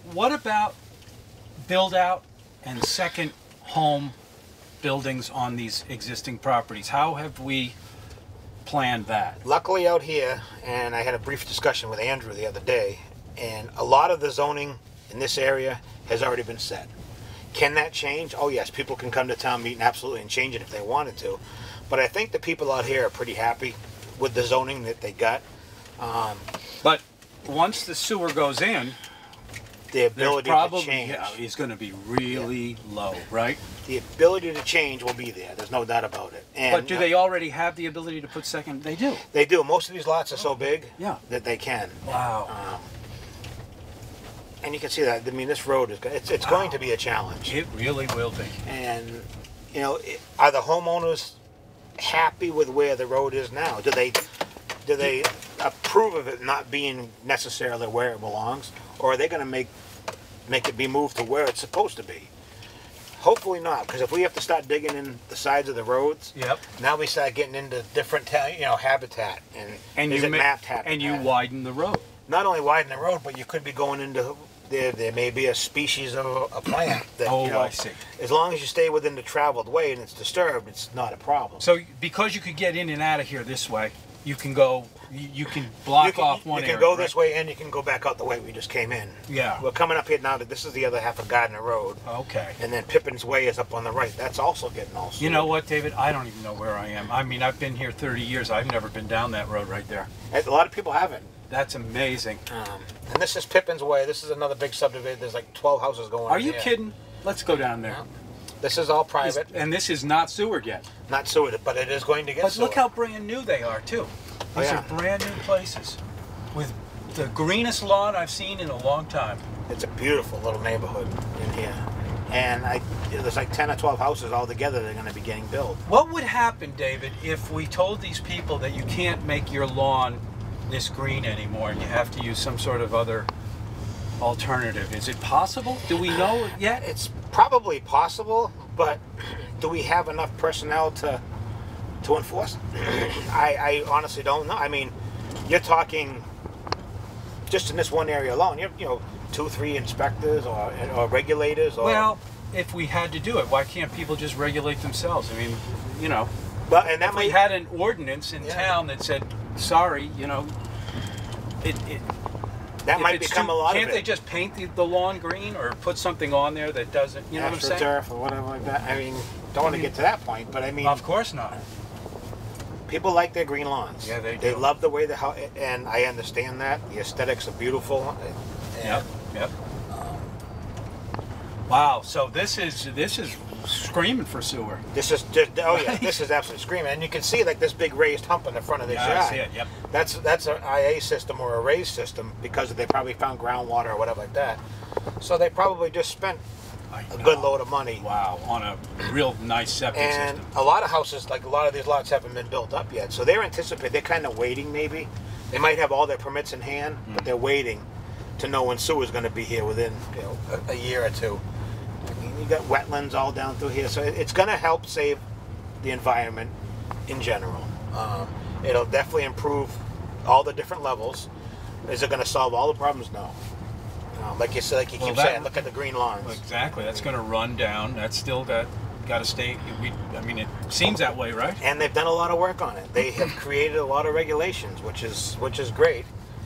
What about build out and second home buildings on these existing properties? How have we planned that? Luckily out here, and I had a brief discussion with Andrew the other day, and a lot of the zoning in this area has already been set. Can that change? Oh yes, people can come to town meeting absolutely and change it if they wanted to. But I think the people out here are pretty happy with the zoning that they got. But once the sewer goes in, The ability probably, to change is going to be really low, right? The ability to change will be there. There's no doubt about it. And But do they already have the ability to put second? They do. They do. Most of these lots are so big that they can. Wow. And you can see that. I mean, this road is it's going to be a challenge. It really will be. And you know, are the homeowners happy with where the road is now? Do they approve of it not being necessarily where it belongs, or are they going to make it be moved to where it's supposed to be? Hopefully not, because if we have to start digging in the sides of the roads, now we start getting into different habitat and is it mapped habitat? And you widen the road. Not only widen the road, but you could be going into there may be a species of a plant that, I see. As long as you stay within the traveled way and it's disturbed, it's not a problem. So because you could get in and out of here this way, you can go, you can block off one area. You can go this way and you can go back out the way we just came in. Yeah. We're coming up here now. This is the other half of Gardner Road. Okay. And then Pippin's Way is up on the right. That's also getting all sorted. You know what, David? I don't even know where I am. I mean, I've been here 30 years. I've never been down that road right there. A lot of people haven't. That's amazing. And this is Pippin's Way. This is another big subdivision. There's like 12 houses going on. Are you kidding? Let's go down there. Yeah. This is all private. And this is not sewered yet. Not sewered, but it is going to get But sewered. look how brand new they are, too. These are brand new places with the greenest lawn I've seen in a long time. It's a beautiful little neighborhood in here. And there's like 10 or 12 houses all together that are going to be getting built. What would happen, David, if we told these people that you can't make your lawn this green anymore and you have to use some sort of other alternative? Is it possible? Do we know yet? It's probably possible, but do we have enough personnel to enforce? I honestly don't know. I mean, you're talking just in this one area alone. You know, 2-3 inspectors or regulators. Or, well, if we had to do it, why can't people just regulate themselves? I mean, you know, but and that if we had an ordinance in town that said, sorry, you know, that might become a lot of it. Can't they just paint the lawn green or put something on there that doesn't, you know what I'm saying? Turf or whatever like that. I mean, don't want to get to that point, but I mean, of course not. People like their green lawns. Yeah, they do. They love the way the house, and I understand that. The aesthetics are beautiful. Yep. Wow. So this is screaming for sewer. This is just this is absolutely screaming, and you can see like this big raised hump in the front of this yard. I see it. Yep. That's an IA system or a raised system because they probably found groundwater or whatever like that. So they probably just spent a good load of money. Wow, on a real nice septic and system. A lot of houses, like a lot of these lots, haven't been built up yet. So they're anticipating. They're kind of waiting. Maybe they might have all their permits in hand, but they're waiting to know when sewer's going to be here within a year or two. I mean, you got wetlands all down through here, so it's going to help save the environment in general. It'll definitely improve all the different levels. Is it going to solve all the problems? No. Like you said, like you keep saying, look at the green lawns. Exactly. That's going to run down. That's still got to stay. I mean, it seems that way, right? And they've done a lot of work on it. They have created a lot of regulations, which is great.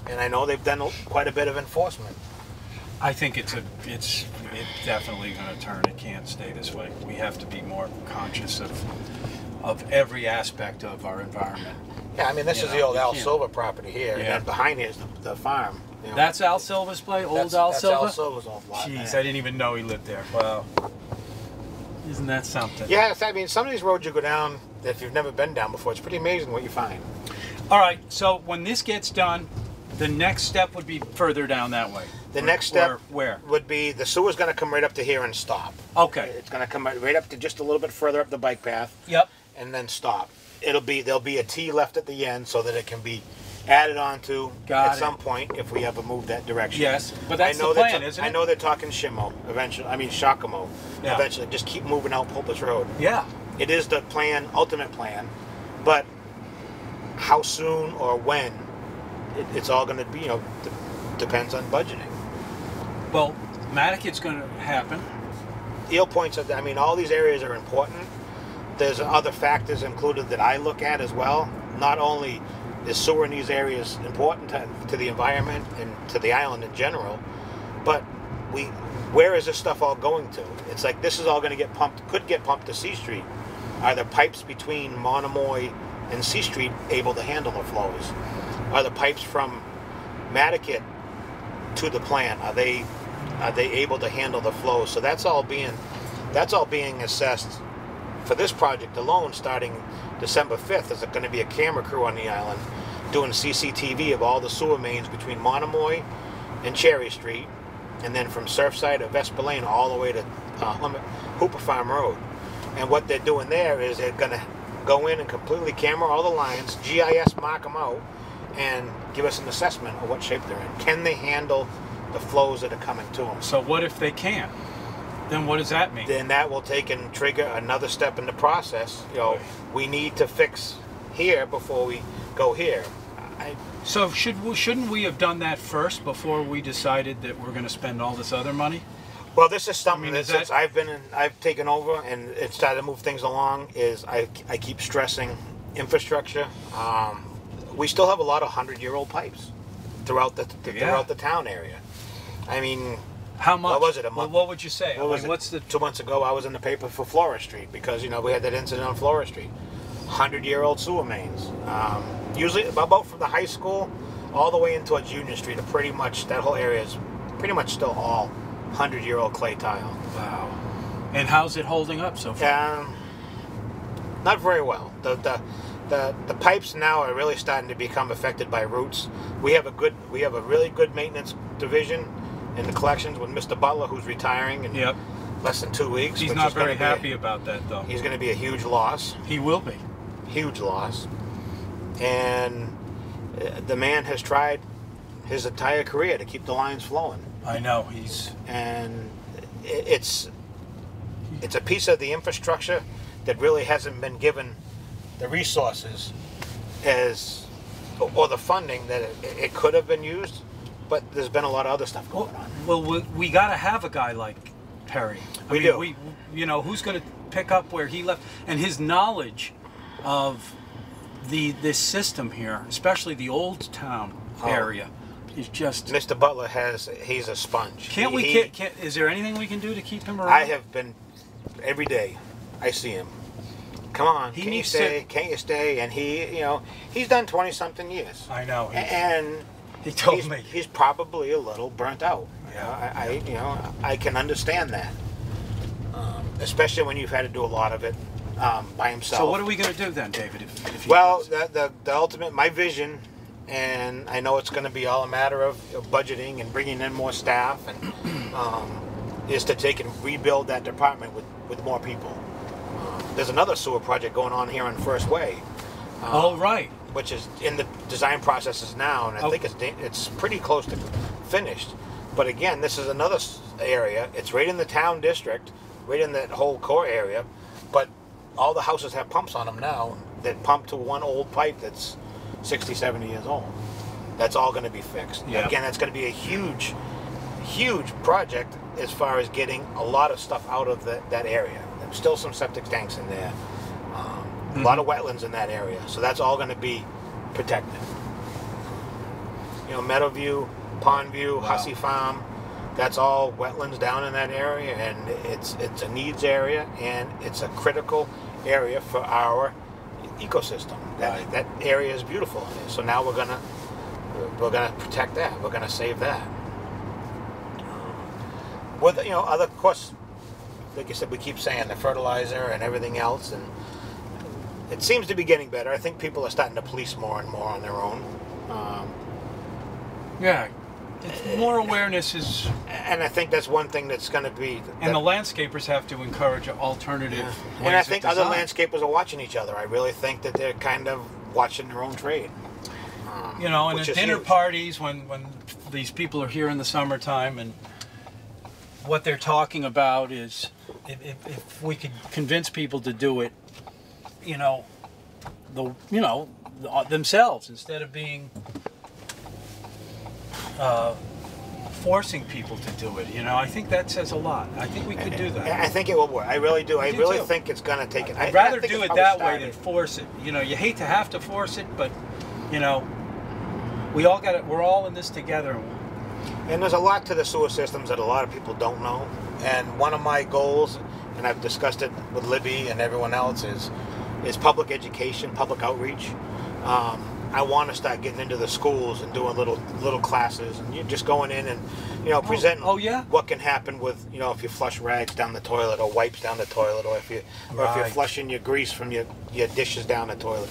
And I know they've done quite a bit of enforcement. I think it's definitely going to turn. It can't stay this way. We have to be more conscious of every aspect of our environment. Yeah, I mean, this is the old Al Silva property here, and then behind here is the farm. You know. That's Al Silva's place? Old Al Silva? That's Al Silva's old lot. Jeez, I didn't even know he lived there. Wow. Isn't that something? Yeah, I mean, some of these roads you go down, if you've never been down before, it's pretty amazing what you find. All right, so when this gets done, the next step would be further down that way. The next step where would be the sewer's going to come right up to here and stop. Okay. It's going to come right up to just a little bit further up the bike path. Yep. And then stop. There'll be a T left at the end so that it can be added onto some point if we ever move that direction. Yes, but that's the plan, isn't it? I know they're talking Shimo eventually. I mean Shakamo eventually. Just keep moving out Pulpus Road. Yeah. It is the plan, ultimate plan, but how soon or when, it's all going to be, depends on budgeting. Well, Maticat's going to happen. Eel Point's, I mean, all these areas are important. There's other factors included that I look at as well. Not only is sewer in these areas important to the environment and to the island in general, but where is this stuff all going to? It's like this is all going to get pumped, could get pumped to C Street. Are the pipes between Monomoy and C Street able to handle the flows? Are the pipes from Maticat to the plant, are they able to handle the flows? So that's all being assessed for this project alone. Starting December 5th, there's going to be a camera crew on the island doing CCTV of all the sewer mains between Monomoy and Cherry Street, and then from Surfside to Vesper Lane all the way to Hooper Farm Road. And what they're doing there is they're going to go in and completely camera all the lines, GIS mark them out, and give us an assessment of what shape they're in. Can they handle the flows that are coming to them? So what if they can't? Then what does that mean? Then that will take and trigger another step in the process. You know, we need to fix here before we go here. So shouldn't we have done that first before we decided that we're going to spend all this other money? Well, this is something that since I've taken over and it started to move things along, is I keep stressing infrastructure. We still have a lot of 100-year-old pipes throughout the town area. I mean, how much? What was it, a month? Well, what would you say? What's 2 months ago, I was in the paper for Flora Street because, you know, we had that incident on Flora Street. 100-year-old sewer mains. Usually about from the high school all the way in towards Union Street, pretty much that whole area is pretty much still all 100-year-old clay tile. Wow. And how's it holding up so far? Not very well. The pipes now are really starting to become affected by roots. We have a really good maintenance division in the collections with Mr. Butler, who's retiring in less than 2 weeks. He's not very happy about that, though. He's going to be a huge loss. He will be. Huge loss. And the man has tried his entire career to keep the lines flowing. I know. And it's a piece of the infrastructure that really hasn't been given the resources or the funding that it could have been used, but there's been a lot of other stuff going on. Well, we got to have a guy like Perry. We do. You know, who's going to pick up where he left, and his knowledge of this system here, especially the old town area, is just. Mr. Butler he's a sponge. Is there anything we can do to keep him around? I have been every day. I see him. Come on, can you stay? Can't you stay? And he's done 20-something years. I know. And he told me he's probably a little burnt out. I can understand that, especially when you've had to do a lot of it by himself. So what are we going to do then, David? Well, the ultimate, my vision, and I know it's going to be all a matter of budgeting and bringing in more staff, and is to take and rebuild that department with more people. There's another sewer project going on here on First Way. Right. Which is in the design processes now, and I think it's pretty close to finished. But again, this is another area. It's right in the town district, right in that whole core area. But all the houses have pumps on them now that pump to one old pipe that's 60, 70 years old. That's all going to be fixed. Yeah. Again, that's going to be a huge, huge project as far as getting a lot of stuff out of that area. There's still some septic tanks in there. A lot of wetlands in that area. So that's all going to be protected. Meadowview, Pondview, Hussey Farm, that's all wetlands down in that area, and it's a needs area, and it's a critical area for our ecosystem. That area is beautiful. So now we're gonna protect that. We're gonna save that. With other, of course, like you said, we keep saying the fertilizer and everything else, and it seems to be getting better. I think people are starting to police more and more on their own. More awareness is... And I think that's one thing that's going to be... And the landscapers have to encourage alternative ways And I think of other design. landscapers are watching each other. I really think that they're kind of watching their own trade. And at dinner parties, when these people are here in the summertime, and what they're talking about is if we could convince people to do it, themselves, instead of being forcing people to do it. You know, I think that says a lot. I think we could do that. I think it will work. I really do. I do really too. think it's going to take it. I'd rather do it that way than force it. You know, you hate to have to force it, but you know, we all got it. We're all in this together. And there's a lot to the sewer systems that a lot of people don't know. And one of my goals, and I've discussed it with Libby and everyone else, is public education, public outreach. I want to start getting into the schools and doing little classes, and you're just going in and, you know, presenting what can happen with, you know, if you flush rags down the toilet or wipes down the toilet, or if you're flushing your grease from your dishes down the toilet,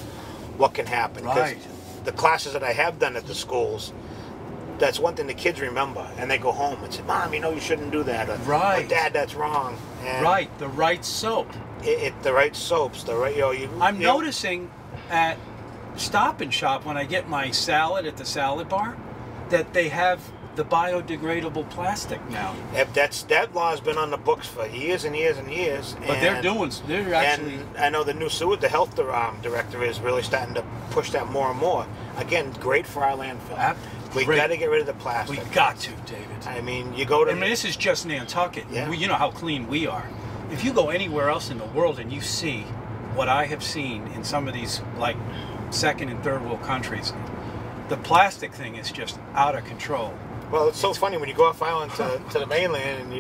what can happen. Because the classes that I have done at the schools, that's one thing the kids remember, and they go home and say, "Mom, you know you shouldn't do that." Or, or, "Dad, that's wrong." And the right soap. The right soaps, the right, you know. I'm noticing at Stop and Shop when I get my salad at the salad bar that they have the biodegradable plastic now. That law's been on the books for years and years and years. But they're actually. And I know the new health director is really starting to push that more and more. Again, great for our landfill. We got to get rid of the plastic. We got to, David. I mean, you go to. I mean, this is just Nantucket. Yeah. You know how clean we are. If you go anywhere else in the world and you see what I have seen in some of these, like, second and third world countries, the plastic thing is just out of control. Well, it's so funny when you go off island to the mainland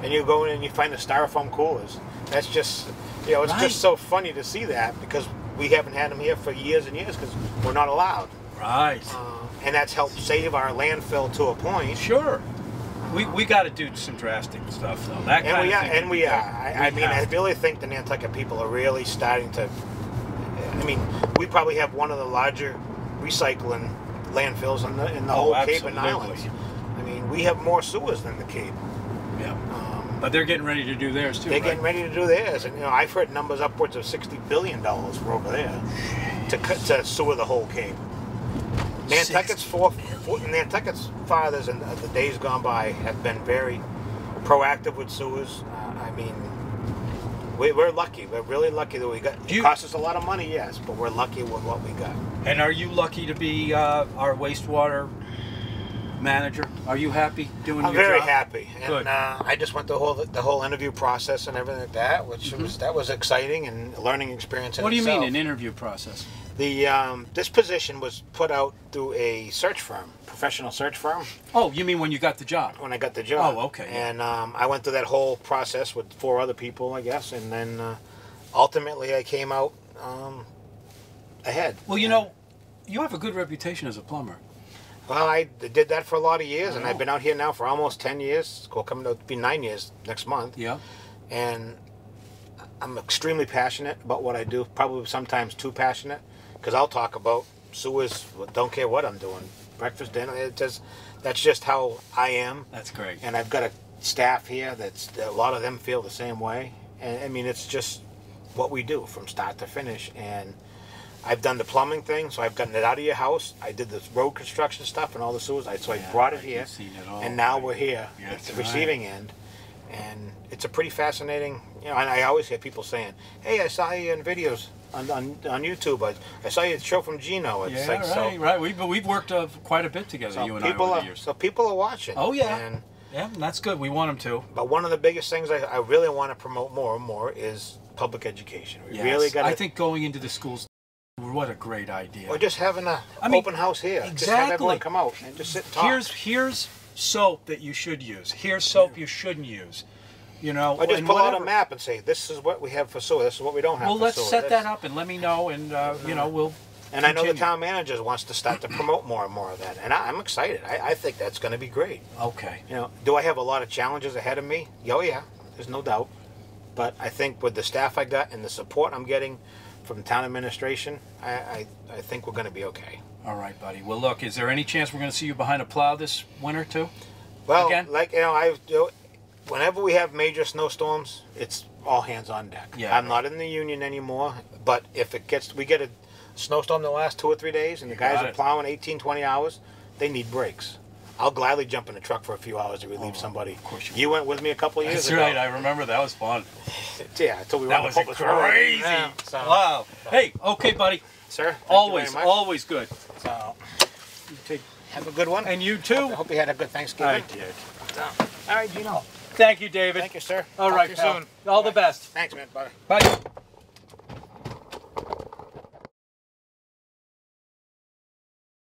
and you go in and you find the styrofoam coolers. That's just, you know, it's just so funny to see that, because we haven't had them here for years and years because we're not allowed. Right. And that's helped save our landfill to a point. Sure. We got to do some drastic stuff, though. That kind of thing. And we are. I mean, I really think the Nantucket people are really starting to. I mean, we probably have one of the larger recycling landfills in the whole Cape and Islands. I mean, we have more sewers than the Cape. Yeah. But they're getting ready to do theirs too. They're getting ready to do theirs, and you know, I've heard numbers upwards of $60 billion for over there to sewer the whole Cape. Nantucket's fathers in the days gone by have been very proactive with sewers. I mean, we're lucky. We're really lucky that we got. It costs us a lot of money, yes, but we're lucky with what we got. And are you lucky to be our wastewater manager? Are you happy doing your job? I'm very happy. And Good. I just went the whole interview process and everything like that, which was exciting and a learning experience. What do you mean an interview process? This position was put out through a search firm, professional search firm. Oh, you mean when you got the job? When I got the job. Oh, okay. And I went through that whole process with 4 other people, I guess, and then ultimately I came out ahead. Well, you know, you have a good reputation as a plumber. Well, I did that for a lot of years, and I've been out here now for almost 10 years. It's coming to be 9 years next month. Yeah. And I'm extremely passionate about what I do, probably sometimes too passionate, because I'll talk about sewers, don't care what I'm doing, breakfast, dinner, that's just how I am. That's great. And I've got a staff here a lot of them feel the same way. And I mean, it's just what we do from start to finish. And I've done the plumbing thing, so I've gotten it out of your house. I did the road construction stuff and all the sewers, so I brought it here. And now we're here at the receiving end. And it's a pretty fascinating, you know, and I always hear people saying, "Hey, I saw you in videos on YouTube. I saw you show from Gino." It's right. We've worked quite a bit together, you and I, over the years. So people are watching. Oh, yeah. Yeah, that's good. We want them to. But one of the biggest things I really want to promote more and more is public education. We really got. I think going into the schools, what a great idea. Or just having an open house here. Exactly. Just have everyone come out and just sit and talk. Here's soap that you should use. Here's soap you shouldn't use. You know, or just pull out a map and say, "This is what we have for sewer. This is what we don't have." Well, for let's sewer. set that up and let me know, and you know, we'll. And I know the town manager wants to start to promote more and more of that, and I'm excited. I think that's going to be great. Okay. You know, do I have a lot of challenges ahead of me? Oh yeah, there's no doubt. But I think with the staff I got and the support I'm getting from town administration, I think we're going to be okay. All right, buddy. Well, look, is there any chance we're going to see you behind a plow this winter too? Well, again? like, you know, whenever we have major snowstorms, it's all hands on deck. Yeah, I'm not in the union anymore, but if we get a snowstorm the last 2 or 3 days and the guys are plowing 18, 20 hours, they need breaks. I'll gladly jump in the truck for a few hours to relieve somebody. Of course you went with me a couple of years ago. That's right. I remember that was fun. Yeah, until we were that was crazy. Yeah, so, wow. Hey, okay, buddy. Sir, always good. So, You take Have a good one. And you too. I hope you had a good Thanksgiving. I did. All right, Gino. Thank you, David. Thank you, sir. All Talk right, to you pal. soon. All the best. Thanks, man. Bye. Bye.